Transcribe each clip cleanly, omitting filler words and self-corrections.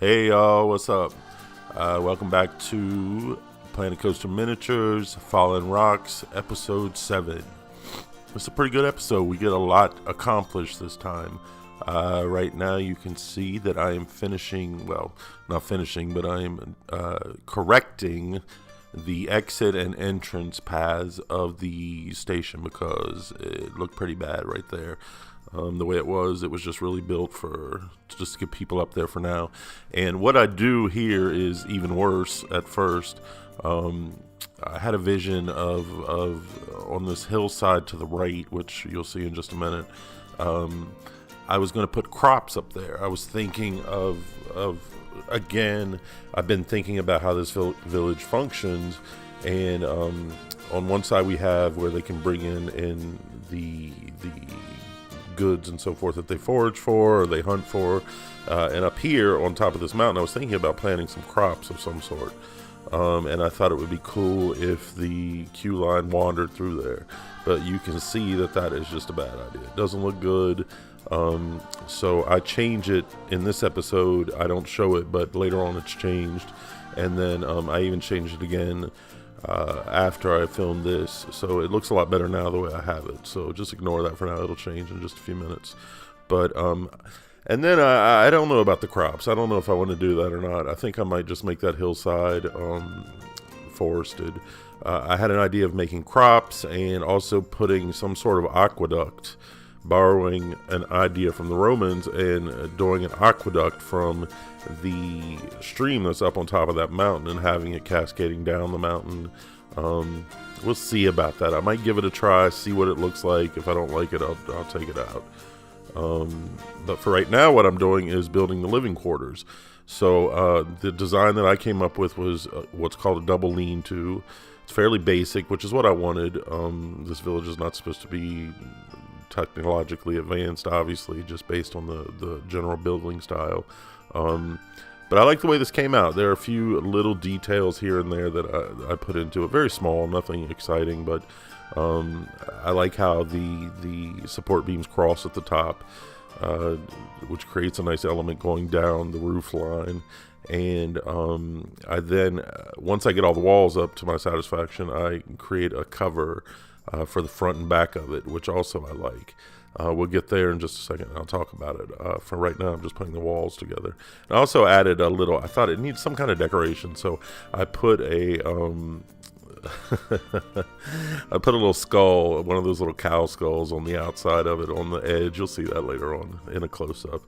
Hey y'all, what's up? Welcome back to Planet Coaster Miniatures Fallen Rocks episode 7. It's a pretty good episode. We get a lot accomplished this time. Right now you can see that I am finishing, well, not finishing, but I am correcting the exit and entrance paths of the station because it looked pretty bad right there. The way it was just really built for just to get people up there for now. And what I do here is even worse at first. I had a vision of on this hillside to the right, which you'll see in just a minute. I was going to put crops up there. I was thinking of again, I've been thinking about how this village functions, and on one side we have where they can bring in the goods and so forth that they forage for or they hunt for, and up here on top of this mountain I was thinking about planting some crops of some sort, and I thought it would be cool if the queue line wandered through there, but you can see that is just a bad idea. It doesn't look good. So I change it in this episode. I don't show it, but later on it's changed, and then I even changed it again after I filmed this, so it looks a lot better now the way I have it. So just ignore that for now. It'll change in just a few minutes. But and then I don't know about the crops. I don't know if I want to do that or not. I think I might just make that hillside forested. I had an idea of making crops and also putting some sort of aqueduct, borrowing an idea from the Romans and doing an aqueduct from the stream that's up on top of that mountain and having it cascading down the mountain. We'll see about that. I might give it a try, see what it looks like. If I don't like it, I'll take it out. But for right now, what I'm doing is building the living quarters. So the design that I came up with was what's called a double lean-to. It's fairly basic, which is what I wanted. This village is not supposed to be technologically advanced, obviously, just based on the general building style. But I like the way this came out. There are a few little details here and there that I put into it. Very small, nothing exciting, but I like how the support beams cross at the top, which creates a nice element going down the roof line. And I then, once I get all the walls up to my satisfaction, I create a cover for the front and back of it, which also I like. We'll get there in just a second and I'll talk about it. For right now, I'm just putting the walls together. And I also added a little, I thought it needs some kind of decoration, so I put a I put a little skull, one of those little cow skulls on the outside of it on the edge. You'll see that later on in a close-up.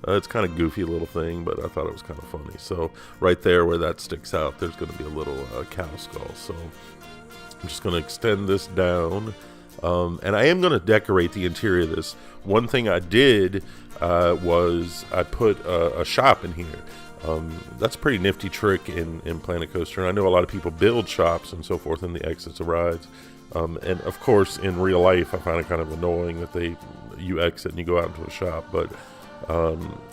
It's kind of goofy little thing, but I thought it was kind of funny. So right there where that sticks out, there's going to be a little cow skull. So I'm just going to extend this down, and I am going to decorate the interior of this. One thing I did was I put a shop in here. That's a pretty nifty trick in Planet Coaster, and I know a lot of people build shops and so forth in the exits of rides. And of course, in real life, I find it kind of annoying that you exit and you go out into a shop, but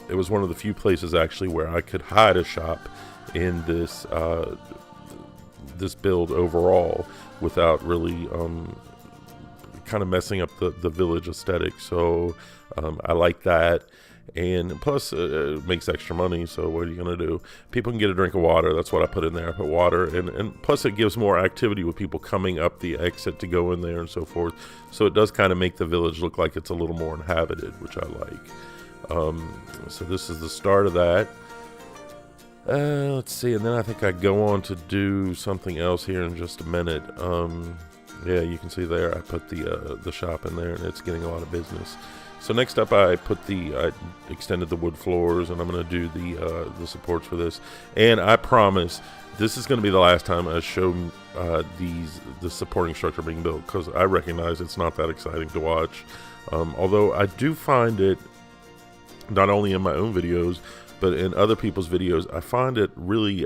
it was one of the few places actually where I could hide a shop in this build overall without really kind of messing up the village aesthetic. So I like that, and plus it makes extra money, so what are you gonna do? People can get a drink of water. That's what I put in there. I put water, and plus it gives more activity with people coming up the exit to go in there and so forth. So it does kind of make the village look like it's a little more inhabited, which I like. So this is the start of that. Let's see, and then I think I go on to do something else here in just a minute. Yeah, you can see there I put the shop in there, and it's getting a lot of business. So next up, I extended the wood floors, and I'm going to do the supports for this. And I promise this is going to be the last time I show the supporting structure being built, because I recognize it's not that exciting to watch. Although I do find it, not only in my own videos, but in other people's videos, I find it really,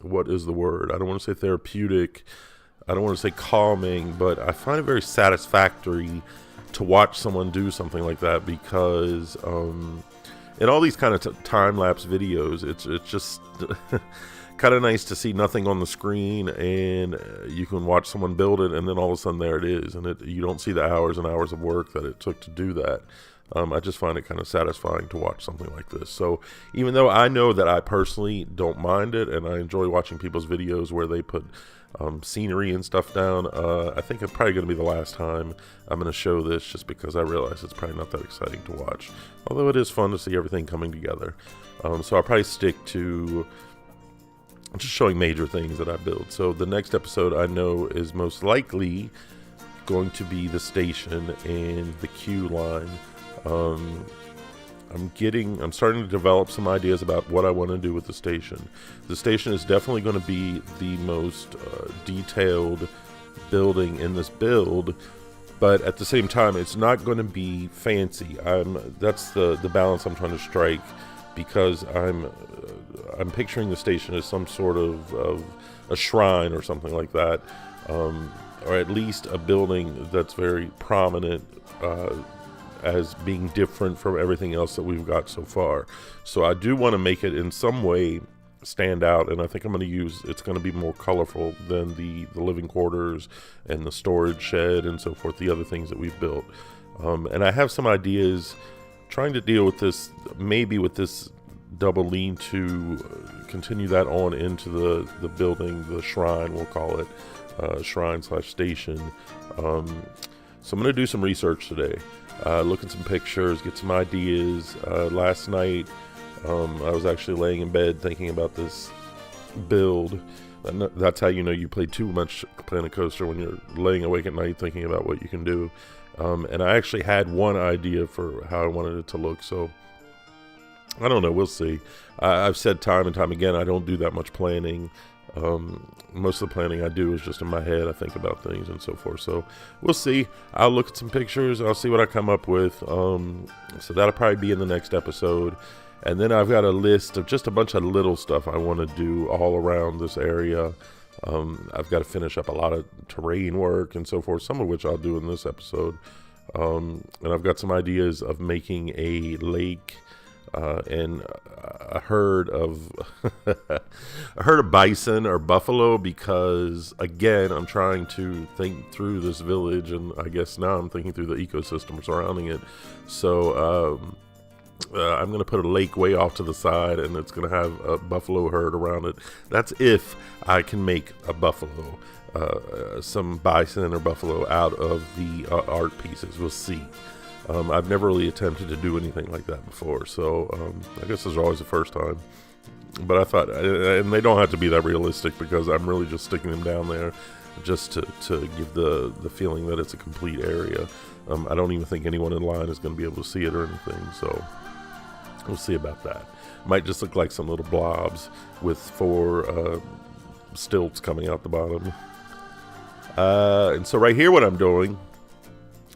what is the word? I don't want to say therapeutic. I don't want to say calming, but I find it very satisfactory to watch someone do something like that, because in all these kind of time-lapse videos, it's just kind of nice to see nothing on the screen, and you can watch someone build it, and then all of a sudden there it is, and you don't see the hours and hours of work that it took to do that. I just find it kind of satisfying to watch something like this. So even though I know that I personally don't mind it, and I enjoy watching people's videos where they put scenery and stuff down, I think it's probably going to be the last time I'm going to show this, just because I realize it's probably not that exciting to watch. Although it is fun to see everything coming together. So I'll probably stick to just showing major things that I build. So the next episode I know is most likely going to be the station and the queue line. I'm starting to develop some ideas about what I want to do with the station. The station is definitely going to be the most detailed building in this build, but at the same time, it's not going to be fancy. That's the balance I'm trying to strike, because I'm picturing the station as some sort of a shrine or something like that, or at least a building that's very prominent as being different from everything else that we've got so far. So I do want to make it in some way stand out, and I think it's going to be more colorful than the living quarters and the storage shed and so forth, the other things that we've built. And I have some ideas trying to deal with this, maybe with this double lean-to, continue that on into the building, the shrine, we'll call it, shrine/station. So I'm going to do some research today. Look at some pictures, get some ideas. Last night, I was actually laying in bed thinking about this build. That's how you know you play too much Planet Coaster, when you're laying awake at night thinking about what you can do. And I actually had one idea for how I wanted it to look. So I don't know. We'll see. I've said time and time again, I don't do that much planning. Most of the planning I do is just in my head. I think about things and so forth. So we'll see. I'll look at some pictures. I'll see what I come up with. So that'll probably be in the next episode. And then I've got a list of just a bunch of little stuff I want to do all around this area. I've got to finish up a lot of terrain work and so forth, some of which I'll do in this episode. And I've got some ideas of making a lake and a herd of bison or buffalo, because again, I'm trying to think through this village, and I guess now I'm thinking through the ecosystem surrounding it. So I'm going to put a lake way off to the side, and it's going to have a buffalo herd around it. That's if I can make a buffalo, some bison or buffalo out of the art pieces. We'll see. I've never really attempted to do anything like that before, so I guess this is always the first time. But I thought, and they don't have to be that realistic, because I'm really just sticking them down there just to give the feeling that it's a complete area. I don't even think anyone in line is going to be able to see it or anything, so we'll see about that. Might just look like some little blobs with 4 stilts coming out the bottom. And so right here, what I'm doing,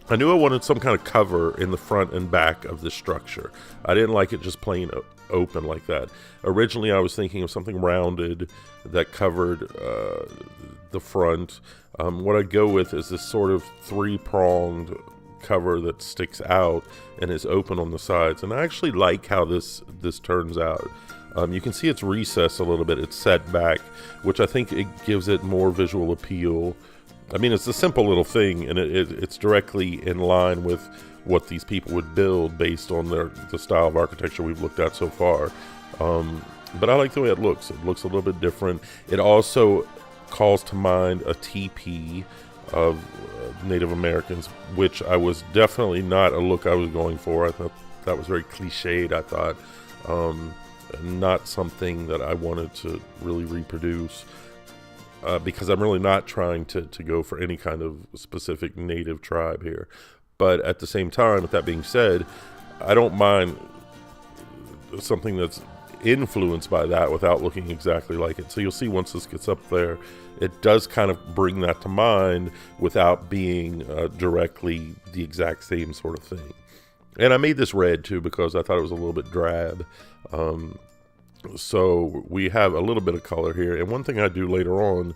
I knew I wanted some kind of cover in the front and back of this structure. I didn't like it just plain open like that. Originally, I was thinking of something rounded that covered the front. What I'd go with is this sort of 3-pronged cover that sticks out and is open on the sides. And I actually like how this turns out. You can see it's recessed a little bit. It's set back, which I think it gives it more visual appeal. I mean, it's a simple little thing, and it's directly in line with what these people would build based on the style of architecture we've looked at so far. But I like the way it looks. It looks a little bit different. It also calls to mind a teepee of Native Americans, which I was definitely not a look I was going for. I thought that was very cliched, I thought. Not something that I wanted to really reproduce. Because I'm really not trying to go for any kind of specific native tribe here. But at the same time, with that being said, I don't mind something that's influenced by that without looking exactly like it. So you'll see once this gets up there, it does kind of bring that to mind without being directly the exact same sort of thing. And I made this red too, because I thought it was a little bit drab. So we have a little bit of color here. And one thing I do later on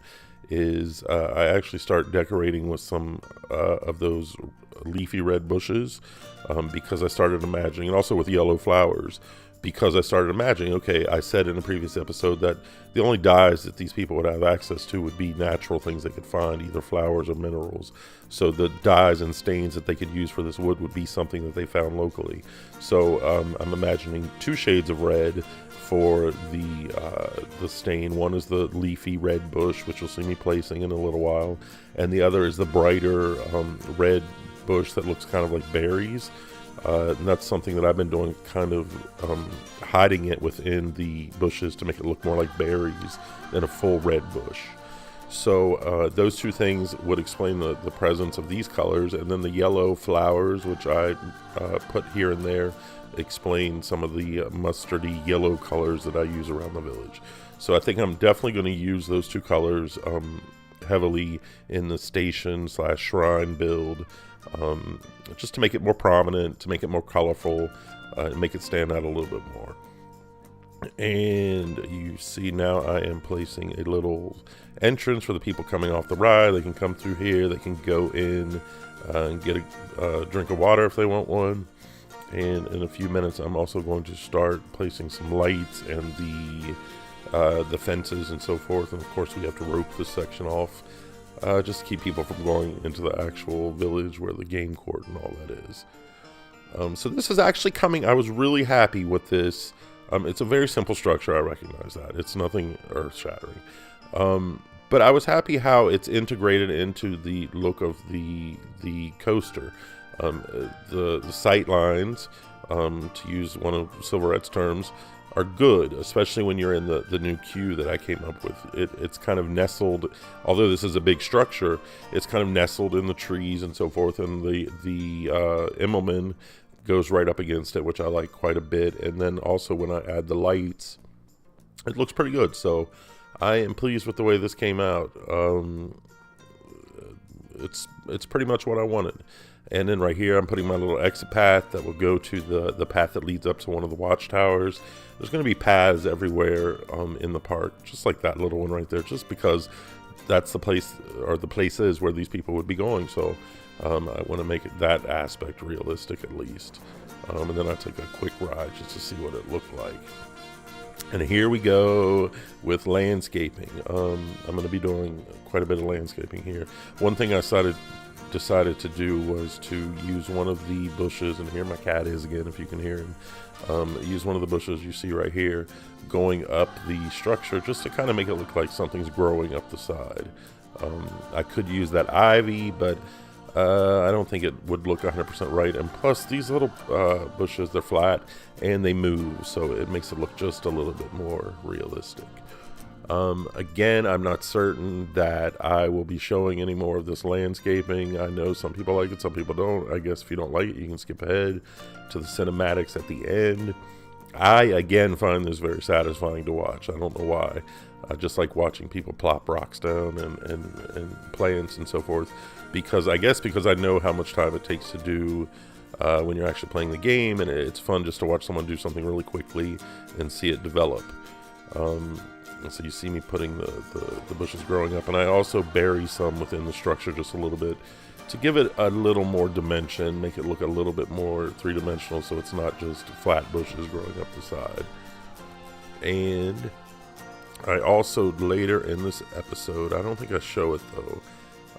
is I actually start decorating with some of those leafy red bushes, because I started imagining, and also with yellow flowers, because I started imagining, okay, I said in a previous episode that the only dyes that these people would have access to would be natural things they could find, either flowers or minerals. So the dyes and stains that they could use for this wood would be something that they found locally. So I'm imagining 2 shades of red for the stain. One is the leafy red bush, which you'll see me placing in a little while, and the other is the brighter red bush that looks kind of like berries. And that's something that I've been doing, kind of hiding it within the bushes to make it look more like berries than a full red bush. So those 2 things would explain the presence of these colors, and then the yellow flowers, which I put here and there, explain some of the mustardy yellow colors that I use around the village. So I think I'm definitely going to use those 2 colors heavily in the station/shrine build, just to make it more prominent, to make it more colorful, and make it stand out a little bit more. And you see now I am placing a little entrance for the people coming off the ride. They can come through here, they can go in and get a drink of water if they want one. And in a few minutes I'm also going to start placing some lights and the fences and so forth. And of course we have to rope this section off, just to keep people from going into the actual village where the game court and all that is. So this is actually coming. I was really happy with this. It's a very simple structure, I recognize that. It's nothing earth-shattering. But I was happy how it's integrated into the look of the coaster. The sight lines, to use one of Silverette's terms, are good, especially when you're in the new queue that I came up with. It's kind of nestled, although this is a big structure, it's kind of nestled in the trees and so forth, and the Immelman goes right up against it, which I like quite a bit. And then also when I add the lights, it looks pretty good. So I am pleased with the way this came out. It's pretty much what I wanted. And then right here I'm putting my little exit path that will go to the path that leads up to one of the watchtowers. There's going to be paths everywhere in the park, just like that little one right there, just because that's the place, or the places where these people would be going. So I want to make it that aspect realistic at least. And then I took a quick ride just to see what it looked like. And here we go with landscaping. I'm going to be doing quite a bit of landscaping here. One thing I decided to do was to use one of the bushes, and here my cat is again, if you can hear him. Use one of the bushes you see right here going up the structure, just to kind of make it look like something's growing up the side. I could use that ivy, but I don't think it would look 100% right. And plus these little bushes, they're flat and they move, so it makes it look just a little bit more realistic. Again, I'm not certain that I will be showing any more of this landscaping. I know some people like it, some people don't. I guess if you don't like it, you can skip ahead to the cinematics at the end. I, again, find this very satisfying to watch. I don't know why. I just like watching people plop rocks down and plants and so forth. Because I know how much time it takes to do when you're actually playing the game. And it's fun just to watch someone do something really quickly and see it develop. And so you see me putting the bushes growing up. And I also bury some within the structure just a little bit to give it a little more dimension, make it look a little bit more three-dimensional, so it's not just flat bushes growing up the side. And I also, later in this episode, I don't think I show it though,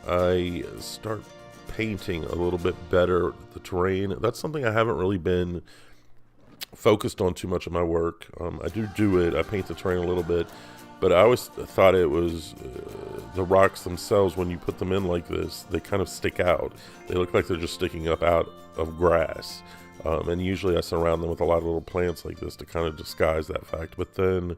I start painting a little bit better the terrain. That's something I haven't really been focused on too much in my work. I do it, I paint the terrain a little bit, but I always thought it was the rocks themselves, when you put them in like this, they kind of stick out. They look like they're just sticking up out of grass. And usually I surround them with a lot of little plants like this to kind of disguise that fact. But then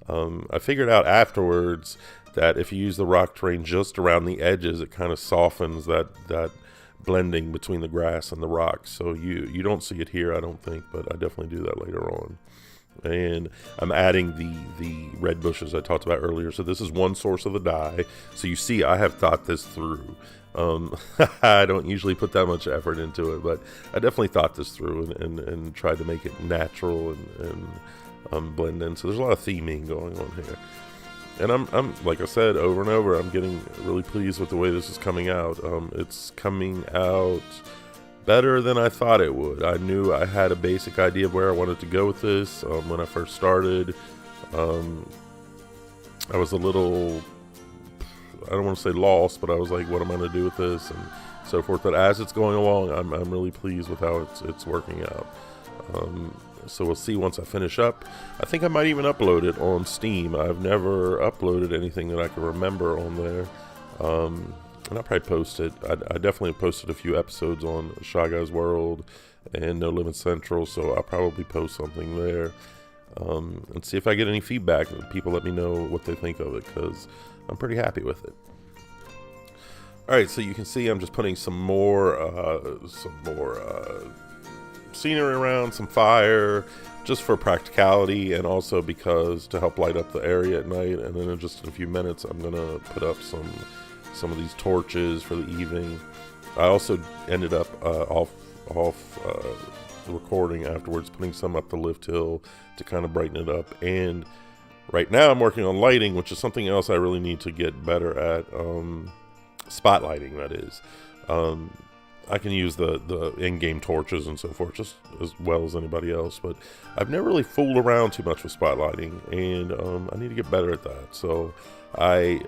I figured out afterwards that if you use the rock terrain just around the edges, it kind of softens that blending between the grass and the rocks. So you don't see it here, I don't think, but I definitely do that later on. And I'm adding the red bushes I talked about earlier. So this is one source of the dye. So you see I have thought this through. I don't usually put that much effort into it, but I definitely thought this through and tried to make it natural and blend in. So there's a lot of theming going on here. And I'm like I said over and over, I'm getting really pleased with the way this is coming out. It's coming out better than I thought it would. I knew I had a basic idea of where I wanted to go with this. When I first started, I was a little, I don't want to say lost, but I was like, what am I going to do with this, and so forth. But as it's going along, I'm really pleased with how it's working out. So we'll see once I finish up. I think I might even upload it on Steam. I've never uploaded anything that I can remember on there. And I'll probably post it. I definitely posted a few episodes on Shy Guys World and No Limit Central, so I'll probably post something there. And see if I get any feedback. People let me know what they think of it, because I'm pretty happy with it. Alright, so you can see I'm just putting some more scenery around, some fire, just for practicality, and also because to help light up the area at night. And then in just a few minutes I'm gonna put up some of these torches for the evening. I also ended up off the recording afterwards, putting some up the lift hill to kind of brighten it up. And right now I'm working on lighting, which is something else I really need to get better at. Spotlighting, that is. I can use the in-game torches and so forth just as well as anybody else, but I've never really fooled around too much with spotlighting, and I need to get better at that. So I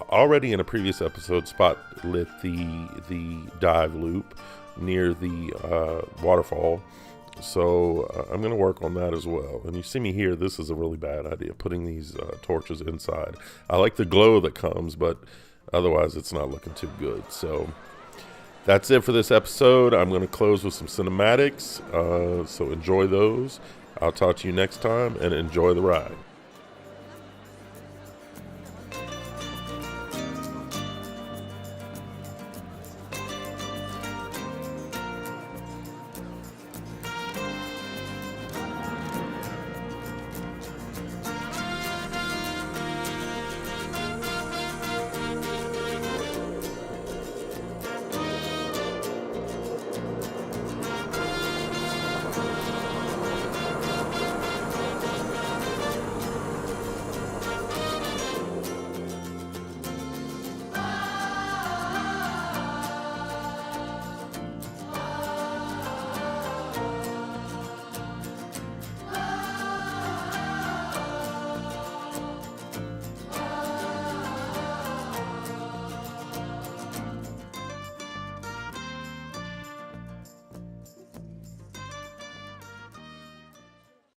already in a previous episode spot lit the dive loop near the waterfall, so I'm going to work on that as well. And you see me here, this is a really bad idea, putting these torches inside. I like the glow that comes, but otherwise it's not looking too good. So that's it for this episode. I'm going to close with some cinematics, so enjoy those. I'll talk to you next time, and enjoy the ride.